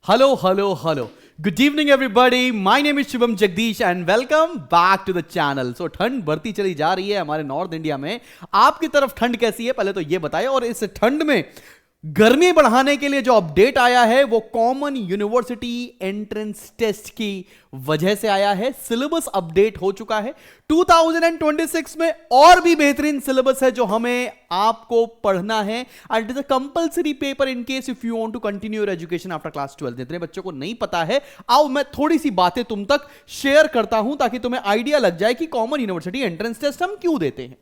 Hello, hello, hello. Good evening, everybody. My name is Shubham Jagdish and welcome back to the channel. So ठंड बढ़ती चली जा रही है हमारे नॉर्थ इंडिया में. आपकी तरफ ठंड कैसी है पहले तो ये बताएं. और इस ठंड में गर्मी बढ़ाने के लिए जो अपडेट आया है वो कॉमन यूनिवर्सिटी एंट्रेंस टेस्ट की वजह से आया है. सिलेबस अपडेट हो चुका है. 2026 में और भी बेहतरीन सिलेबस है जो हमें आपको पढ़ना है. And it is a compulsory paper in case if you want to continue your education after class 12. जितने बच्चों को नहीं पता है, आओ मैं थोड़ी सी बातें तुम तक शेयर करता हूं ताकि तुम्हें आइडिया लग जाए कि कॉमन यूनिवर्सिटी एंट्रेंस टेस्ट हम क्यों देते हैं.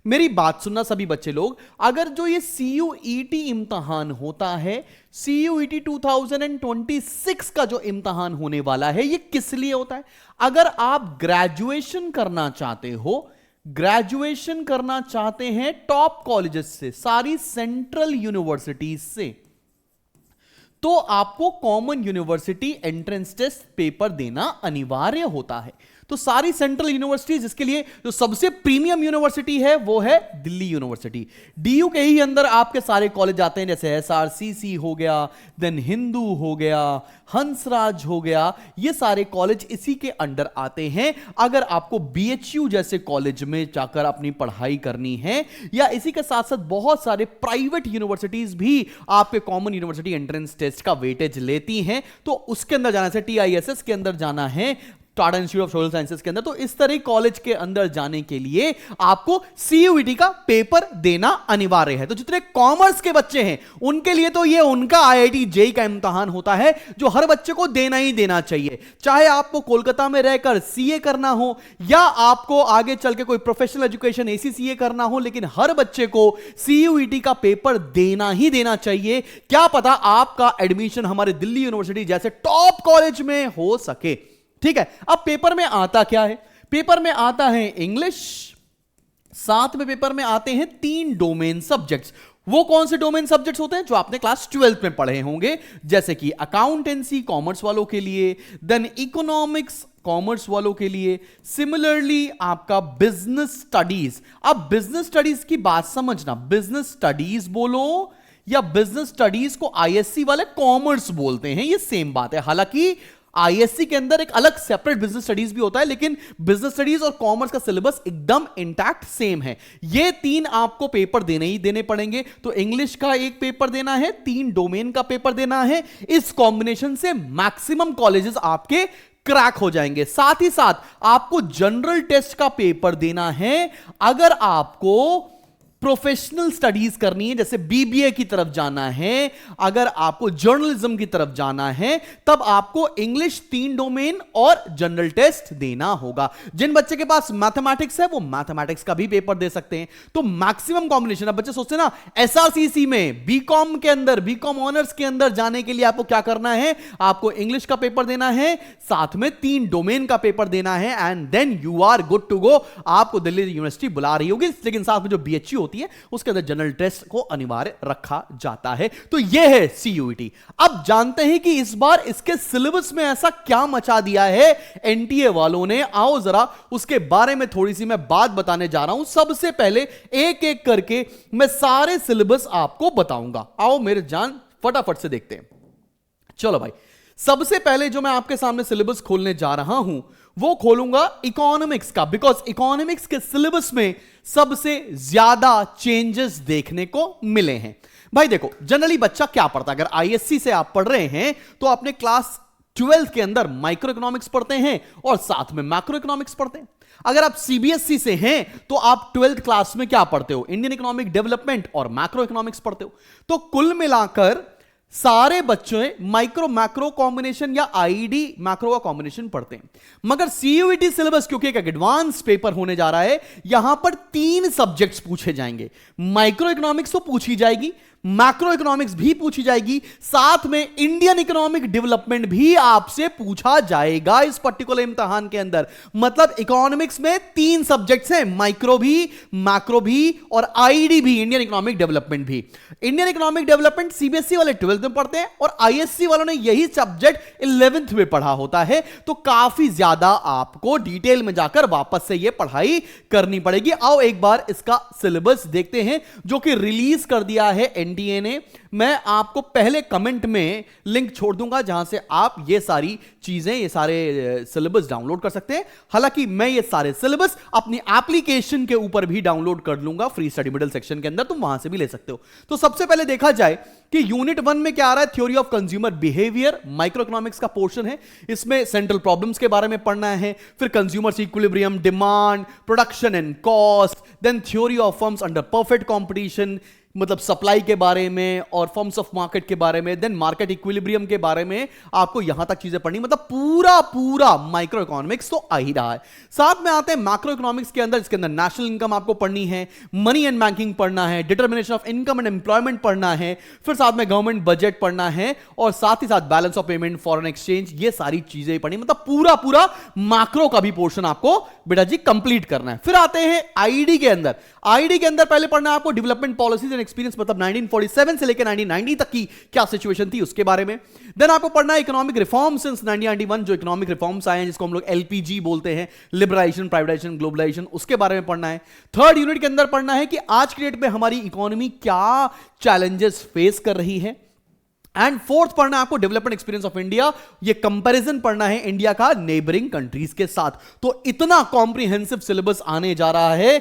मेरी बात सुनना सभी बच्चे लोग. अगर जो ये CUET इम्तहान होता है, CUET 2026 का जो इम्तहान होने वाला है, ये किस लिए होता है? अगर आप ग्रेजुएशन करना चाहते हैं टॉप कॉलेजेस से, सारी सेंट्रल यूनिवर्सिटीज से, तो आपको common university entrance test paper देना अनिवार्य होता है. तो सारी सेंट्रल यूनिवर्सिटी, जिसके लिए जो सबसे प्रीमियम यूनिवर्सिटी है वो है दिल्ली यूनिवर्सिटी. DU के ही अंदर आपके सारे कॉलेज आते हैं, जैसे SRCC हो गया, देन हिंदू हो गया, हंसराज हो गया. ये सारे कॉलेज इसी के अंडर आते हैं. अगर आपको BHU जैसे कॉलेज में जाकर अपनी पढ़ाई करनी है, या इसी के साथ साथ बहुत सारे प्राइवेट यूनिवर्सिटीज भी आपके कॉमन यूनिवर्सिटी एंट्रेंस टेस्ट का वेटेज लेती हैं, तो उसके अंदर जाना है. TISS के अंदर जाना है, Tata institute of social sciences के अंदर. तो इस तरह कॉलेज के अंदर जाने के लिए आपको CUET का पेपर देना अनिवार्य है. तो जितने कॉमर्स के बच्चे हैं उनके लिए तो ये उनका IIT JEE का इम्तहान होता है जो हर बच्चे को देना ही देना चाहिए. चाहे आपको कोलकाता में रहकर CA करना हो या आपको आगे चल के कोई प्रोफेशनल एजुकेशन ACCA करना हो, लेकिन हर बच्चे को CUET का पेपर देना ही देना चाहिए. क्या पता आपका एडमिशन हमारे दिल्ली यूनिवर्सिटी जैसे टॉप कॉलेज में हो सके. ठीक है. अब पेपर में आता क्या है? पेपर में आता है इंग्लिश, साथ में पेपर में आते हैं 3 डोमेन सब्जेक्ट्स. वो कौन से डोमेन सब्जेक्ट्स होते हैं? जो आपने क्लास 12 में पढ़े होंगे, जैसे कि अकाउंटेंसी कॉमर्स वालों के लिए, देन इकोनॉमिक्स कॉमर्स वालों के लिए, सिमिलरली आपका बिजनेस स्टडीज. अब बिजनेस स्टडीज की बात समझना, बिजनेस स्टडीज बोलो या बिजनेस स्टडीज को ISC वाले कॉमर्स बोलते हैं, ये सेम बात है. हालांकि ISC के अंदर एक अलग सेपरेट बिजनेस स्टडीज भी होता है, लेकिन बिजनेस स्टडीज और कॉमर्स का सिलेबस एकदम इंटैक्ट सेम है. ये 3 आपको पेपर देने ही देने पड़ेंगे. तो इंग्लिश का एक पेपर देना है, 3 डोमेन का पेपर देना है. इस कॉम्बिनेशन से मैक्सिमम कॉलेजेस आपके क्रैक हो जाएंगे. साथ ही साथ आपको जनरल टेस्ट का पेपर देना है. अगर आपको प्रोफेशनल स्टडीज करनी है, जैसे BBA की तरफ जाना है, अगर आपको जर्नलिज्म की तरफ जाना है, तब आपको इंग्लिश 3 डोमेन और जनरल टेस्ट देना होगा. जिन बच्चे के पास मैथमेटिक्स है वो मैथमेटिक्स का भी पेपर दे सकते हैं. तो मैक्सिमम कॉम्बिनेशन. अब बच्चे सोचते हैं ना, SRCC में BCom के अंदर, BCom ऑनर्स के अंदर जाने के लिए आपको क्या करना है? आपको इंग्लिश का पेपर देना है, साथ में 3 डोमेन का पेपर देना है, and then you are good to go. आपको दिल्ली यूनिवर्सिटी बुला रही होगी, लेकिन साथ में जो BHU है उसके अंदर जनरल टेस्ट को अनिवार्य रखा जाता है. तो यह है CUET. अब जानते हैं कि इस बार इसके सिलेबस में ऐसा क्या मचा दिया है NTA वालों ने. आओ जरा उसके बारे में थोड़ी सी मैं बात बताने जा रहा हूं. सबसे पहले एक एक करके मैं सारे सिलेबस आपको बताऊंगा. आओ मेरे जान फटाफट से देखते हैं. चलो भाई, सबसे पहले जो मैं आपके सामने सिलेबस खोलने जा रहा हूं वो खोलूंगा इकोनॉमिक्स का, बिकॉज इकोनॉमिक्स के सिलेबस में सबसे ज्यादा चेंजेस देखने को मिले हैं. भाई देखो, जनरली बच्चा क्या पढ़ता है? अगर ISC से आप पढ़ रहे हैं तो आपने क्लास 12 के अंदर माइक्रो इकोनॉमिक्स पढ़ते हैं और साथ में मैक्रो इकोनॉमिक्स पढ़ते हैं. अगर आप CBSE से हैं तो आप 12th क्लास में क्या पढ़ते हो? इंडियन इकोनॉमिक डेवलपमेंट और मैक्रो इकोनॉमिक्स पढ़ते हो. तो कुल मिलाकर सारे बच्चे माइक्रो मैक्रो कॉम्बिनेशन या IED मैक्रो का कॉम्बिनेशन पढ़ते हैं. मगर CUET सिलेबस, क्योंकि एक एडवांस पेपर होने जा रहा है, यहां पर 3 सब्जेक्ट्स पूछे जाएंगे. माइक्रो इकोनॉमिक्स तो पूछी जाएगी, मैक्रो इकोनॉमिक्स भी पूछी जाएगी, साथ में इंडियन इकोनॉमिक डेवलपमेंट भी आपसे पूछा जाएगा इस पर्टिकुलर इम्तिहान के अंदर. मतलब इकोनॉमिक्स में 3 सब्जेक्ट्स हैं, माइक्रो भी, मैक्रो भी और IED भी, इंडियन इकोनॉमिक डेवलपमेंट भी. इंडियन इकोनॉमिक डेवलपमेंट CBSE वाले 12th में पढ़ते हैं और ISC वालों ने यही सब्जेक्ट 11th में पढ़ा होता है. तो काफी ज्यादा आपको डिटेल में जाकर वापस से यह पढ़ाई करनी पड़ेगी. आओ एक बार इसका सिलेबस देखते हैं जो कि रिलीज कर दिया है एनटीए ने। मैं आपको पहले कमेंट में लिंक छोड़ दूंगा जहां से आप ये सारी चीजें, ये सारे सिलेबस डाउनलोड कर सकते हैं। हालांकि मैं ये सारे सिलेबस अपनी एप्लीकेशन के ऊपर भी डाउनलोड कर लूंगा फ्री स्टडी मिडल सेक्शन के अंदर, तुम वहां से भी ले सकते हो। तो सबसे पहले देखा जाए कि यूनिट 1 में क्या आ रहा है, theory of consumer behaviour, micro economics का पोर्शन है। इसमें सेंट्रल प्रॉब्लम्स के बारे में पढ़ना है, फिर consumers equilibrium, demand, production and cost, then theory of firms under perfect competition, मतलब सप्लाई के बारे में और फॉर्म्स ऑफ मार्केट के बारे में, देन मार्केट इक्विलिब्रियम के बारे में आपको यहां तक चीजें पढ़नी, मतलब पूरा माइक्रो इकोनॉमिक्स तो आ ही रहा है। साथ में आते हैं मैक्रो इकोनॉमिक्स के अंदर, इसके अंदर नेशनल इनकम आपको पढ़नी है, मनी एंड बैंकिंग पढ़ना है, determination of income and employment पढ़ना है, फिर साथ में गवर्नमेंट बजट पढ़ना है और साथ ही साथ balance of payment, foreign exchange, ये सारी चीजें पढ़नी, मतलब पूरा मैक्रो का भी पोर्शन आपको बेटा जी कंप्लीट करना है। फिर आते हैं आईडी के अंदर। आईडी के अंदर पहले पढ़ना है आपको डेवलपमेंट पॉलिसीज एंड एक्सपीरियंस, मतलब 1947 से लेकर 1990 तक की क्या सिचुएशन थी उसके बारे में। देन आपको पढ़ना है इकोनॉमिक रिफॉर्म सिंस 1991, जो इकोनॉमिक रिफॉर्म्स आए हैं जिसको हम लोग एलपीजी बोलते हैं, लिबरलाइजेशन, प्राइवेटाइजेशन, ग्लोबलाइजेशन, उसके बारे में पढ़ना है। थर्ड यूनिट के अंदर पढ़ना है कि आज की डेट में हमारी इकोनॉमी क्या चैलेंजेस फेस कर रही है। एंड फोर्थ पढ़ना है आपको डेवलपमेंट एक्सपीरियंस ऑफ इंडिया, ये कंपैरिजन पढ़ना है इंडिया का नेबरिंग कंट्रीज के साथ। तो इतना कॉम्प्रिहेंसिव सिलेबस आने जा रहा है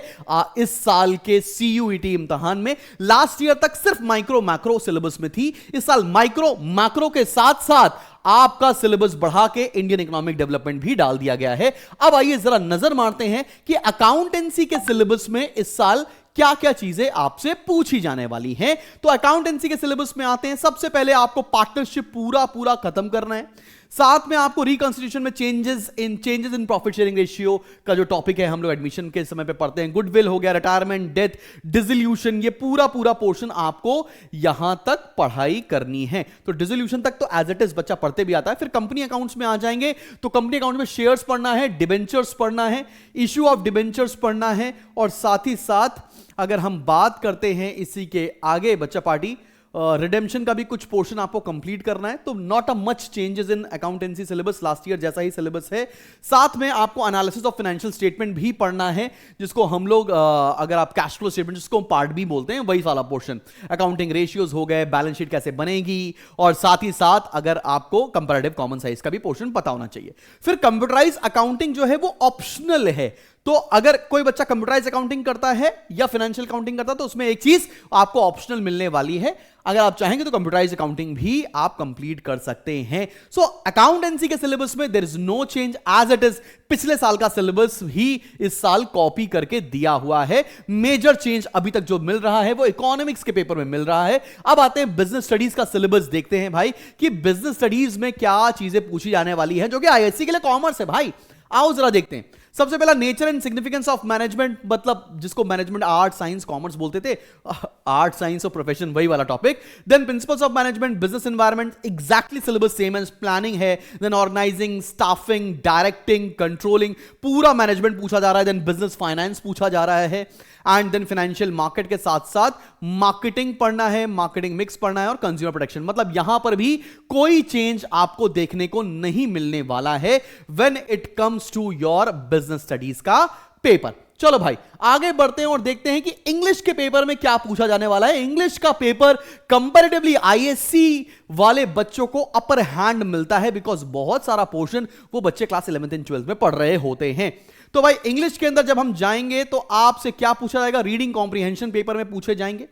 इस साल के सीयूईटी इम्तिहान में। लास्ट ईयर तक सिर्फ माइक्रो मैक्रो सिलेबस में थी, इस साल माइक्रो मैक्रो के साथ साथ आपका सिलेबस बढ़ा के इंडियन इकोनॉमिक डेवलपमेंट भी डाल दिया गया है। अब आइए जरा नजर मारते हैं कि अकाउंटेंसी के सिलेबस में इस साल क्या क्या चीजें आपसे पूछी जाने वाली हैं। तो अकाउंटेंसी के सिलेबस में आते हैं। सबसे पहले आपको पार्टनरशिप पूरा खत्म करना है। साथ में आपको रिकंस्टिट्यूशन में changes in profit sharing ratio का जो टॉपिक है हम लोग एडमिशन के समय पे पढ़ते हैं, गुडविल हो गया, रिटायरमेंट, डेथ, डिसोल्यूशन, ये पूरा पोर्शन आपको यहां तक पढ़ाई करनी है। तो डिसोल्यूशन तक तो एज इट इज बच्चा पढ़ते भी आता है। फिर कंपनी अकाउंट्स में आ जाएंगे तो कंपनी अकाउंट में शेयर्स पढ़ना है, डिबेंचर्स पढ़ना है, इश्यू ऑफ डिबेंचर्स पढ़ना है और साथ ही साथ अगर हम बात करते हैं इसी के आगे बच्चा पार्टी रिडेम्पशन का भी कुछ पोर्शन आपको कंप्लीट करना है। तो not a much changes in accountancy syllabus, last year जैसा ही सिलेबस है। साथ में आपको एनालिसिस ऑफ फाइनेंशियल स्टेटमेंट भी पढ़ना है, जिसको हम लोग अगर आप कैश फ्लो स्टेटमेंट जिसको हम पार्ट भी बोलते हैं, वही वाला पोर्शन। अकाउंटिंग रेशियोज हो गए, बैलेंस शीट कैसे बनेगी और साथ ही साथ अगर आपको कंपैरेटिव कॉमन साइज का भी पोर्शन पता होना चाहिए। फिर कंप्यूटराइज अकाउंटिंग जो है वो ऑप्शनल है, तो अगर कोई बच्चा कंप्यूटराइज अकाउंटिंग करता है या फाइनेंशियल अकाउंटिंग करता है तो उसमें एक चीज आपको ऑप्शनल मिलने वाली है। अगर आप चाहेंगे तो कंप्यूटराइज अकाउंटिंग भी आप कंप्लीट कर सकते हैं। सो अकाउंटेंसी के सिलेबस में there is no change, as it is पिछले साल का सिलेबस ही इस साल कॉपी करके दिया हुआ है। मेजर चेंज अभी तक जो मिल रहा है वो इकोनॉमिक्स के पेपर में मिल रहा है। अब आते हैं बिजनेस स्टडीज का सिलेबस, देखते हैं भाई कि बिजनेस स्टडीज में क्या चीजें पूछी जाने वाली है, जो कि आईएससी के लिए कॉमर्स है भाई। आओ जरा देखते हैं। सबसे पहला nature and significance of management, मतलब जिसको मैनेजमेंट आर्ट साइंस कॉमर्स बोलते थे, आर्ट साइंस और प्रोफेशन वही वाला topic. Then principles of management, business environment, exactly syllabus same as planning है। Then organising, staffing, directing, controlling, पूरा मैनेजमेंट पूछा जा रहा है। देन बिजनेस फाइनेंस पूछा जा रहा है एंड देन फाइनेंशियल मार्केट के साथ साथ मार्केटिंग पढ़ना है, मार्केटिंग मिक्स पढ़ना है और कंज्यूमर प्रोटेक्शन। मतलब यहां पर भी कोई चेंज आपको देखने को नहीं मिलने वाला है when it comes to your business studies का पेपर। चलो भाई आगे बढ़ते हैं और देखते हैं कि इंग्लिश के पेपर में क्या पूछा जाने वाला है। इंग्लिश का पेपर कंपैरेटिवली आईएससी वाले बच्चों को अपर हैंड मिलता है, बिकॉज बहुत सारा पोर्शन वो बच्चे क्लास 11th एंड 12th में पढ़ रहे होते हैं। तो भाई इंग्लिश के अंदर जब हम जाएंगे तो आपसे क्या पूछा जाएगा, रीडिंग कॉम्प्रिहेंशन पेपर में पूछे जाएंगे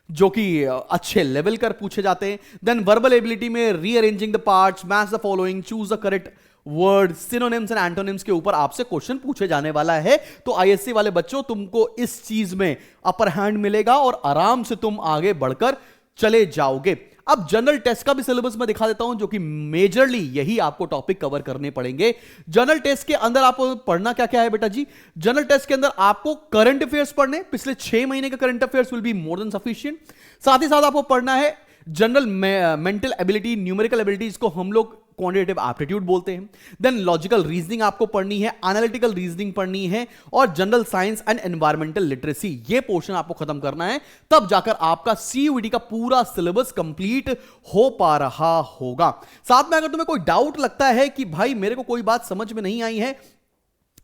जो कि अच्छे लेवल कर पूछे जाते हैं। देन वर्बल एबिलिटी में rearranging the parts, match the following, choose the correct word, synonyms and antonyms के ऊपर आपसे क्वेश्चन पूछे जाने वाला है। तो आईएससी वाले बच्चों तुमको इस चीज में अपर हैंड मिलेगा और आराम से तुम आगे बढ़कर चले जाओगे। अब जनरल टेस्ट का भी सिलेबस मैं दिखा देता हूं, जो कि मेजरली यही आपको टॉपिक कवर करने पड़ेंगे। जनरल टेस्ट के अंदर आपको पढ़ना क्या क्या है बेटा जी। जनरल टेस्ट के अंदर आपको करंट अफेयर्स पढ़ने, पिछले 6 महीने का current affairs will be more than sufficient. साथ ही साथ आपको पढ़ना है general mental ability, numerical ability, इसको हम लोग क्वांटिटेटिव एप्टीट्यूड बोलते हैं। देन लॉजिकल रीजनिंग आपको पढ़नी है, एनालिटिकल रीजनिंग पढ़नी है और general science and environmental literacy, ये पोर्शन आपको खत्म करना है। तब जाकर आपका सीयूईटी का पूरा सिलेबस कंप्लीट हो पा रहा होगा। साथ में अगर तुम्हें कोई डाउट लगता है कि भाई मेरे को कोई बात समझ में नहीं आई है,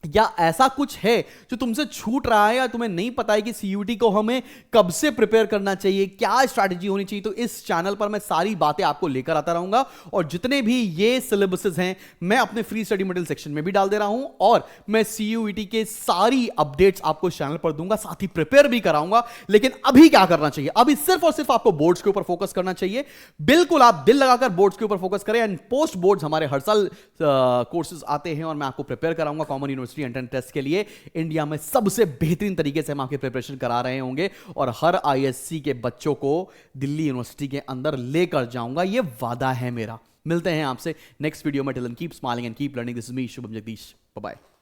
या ऐसा कुछ है जो तुमसे छूट रहा है या तुम्हें नहीं पता है कि सीयूईटी को हमें कब से प्रिपेयर करना चाहिए, क्या स्ट्रैटेजी होनी चाहिए, तो इस चैनल पर मैं सारी बातें आपको लेकर आता रहूंगा। और जितने भी ये सिलेबसेस हैं मैं अपने फ्री स्टडी मटेरियल सेक्शन में भी डाल दे रहा हूं, और मैं सीयूईटी के सारी अपडेट्स आपको इस चैनल पर दूंगा, साथ ही प्रिपेयर भी कराऊंगा। लेकिन अभी क्या करना चाहिए, अभी सिर्फ और सिर्फ आपको बोर्ड्स के ऊपर फोकस करना चाहिए। बिल्कुल आप दिल लगाकर बोर्ड्स के ऊपर फोकस करें। एंड पोस्ट बोर्ड्स हमारे हर साल कोर्सेज आते हैं और मैं आपको प्रिपेयर कराऊंगा कॉमन यूनिवर्सिटी एंट्रेंस टेस्ट के लिए। इंडिया में सबसे बेहतरीन तरीके से हम आपकी प्रिपरेशन करा रहे होंगे और हर आईएससी के बच्चों को दिल्ली यूनिवर्सिटी के अंदर लेकर जाऊंगा, ये वादा है मेरा। मिलते हैं आपसे नेक्स्ट वीडियो में। Till then keep smiling and keep learning. This is me Shubham Jagdish. Bye bye.